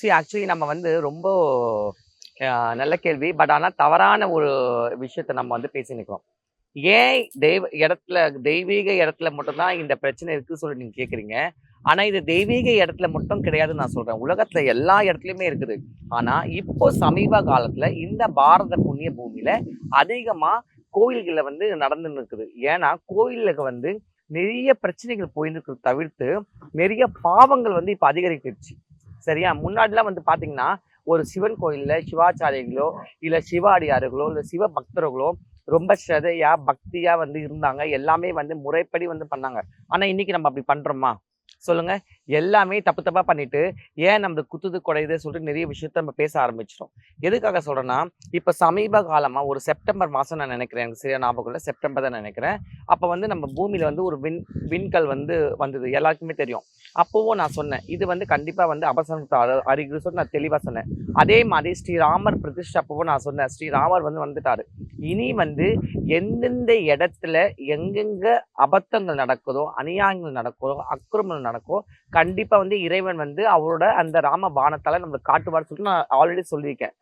Actually நம்ம வந்து ரொம்ப நல்ல கேள்வி. பட் ஆனா தவறான ஒரு விஷயத்த நம்ம வந்து பேசினிக்கிறோம். ஏன் தெய்வீக இடத்துல மட்டும் தான் இந்த பிரச்சனை இருக்குன்னு சொல்லி நீங்க கேட்குறீங்க. ஆனா இது தெய்வீக இடத்துல மட்டும் கிடையாதுன்னு நான் சொல்றேன். உலகத்துல எல்லா இடத்துலயுமே இருக்குது. ஆனா இப்போ சமீப காலத்துல இந்த பாரத புண்ணிய பூமியில அதிகமா கோயில்கள்ல வந்து நடந்துன்னு இருக்குது. ஏன்னா கோயிலுக்கு வந்து நிறைய பிரச்சனைகள் போயின்னு இருக்கிறத தவிர்த்து நிறைய பாவங்கள் வந்து இப்ப அதிகரிச்சிருச்சு. சரியா? முன்னாடிலாம் வந்து பாத்தீங்கன்னா, ஒரு சிவன் கோயில்ல சிவாச்சாரிகளோ, இல்ல சிவ அடியார்களோ, இல்ல சிவ பக்தர்களோ ரொம்ப ஸ்ரத்தையா, பக்தியா வந்து இருந்தாங்க. எல்லாமே வந்து முறைப்படி வந்து பண்ணாங்க. ஆனா இன்னைக்கு நம்ம அப்படி பண்றோமா? சொல்லுங்க. எல்லாமே தப்பு தப்பா பண்ணிட்டு, ஏன் நம்மளுக்கு குத்துது, குடையுது சொல்லிட்டு நிறைய விஷயத்த நம்ம பேச ஆரம்பிச்சுட்டோம். எதுக்காக சொல்றேன்னா, இப்ப சமீப காலமா ஒரு செப்டம்பர் மாசம் நான் நினைக்கிறேன். எனக்கு சரியா ஞாபகம் இல்ல. செப்டம்பர் தான் நினைக்கிறேன். அப்ப வந்து நம்ம பூமியில வந்து ஒரு விண்கல் வந்து வந்தது. எல்லாருக்குமே தெரியும். அப்பவும் நான் சொன்னேன். இது வந்து கண்டிப்பா வந்து அபசகுனத்த அறிகுறி சொல்லி நான் தெளிவா சொன்னேன். அதே மாதிரி ஸ்ரீராமர் பிரதிஷ்டை அப்பவும் நான் சொன்னேன். ஸ்ரீராமர் வந்து வந்துட்டாரு. இனி வந்து எந்தெந்த இடத்துல எங்கெங்க அபத்தங்கள் நடக்குதோ, அநியாயங்கள் நடக்குதோ, அக்கிரமங்கள் நடக்கோ, கண்டிப்பா வந்து இறைவன் வந்து அவரோட அந்த ராம பாணத்தால நம்மளுக்கு காட்டுவார்ன்னு சொல்லிட்டு நான் ஆல்ரெடி சொல்லியிருக்கேன்.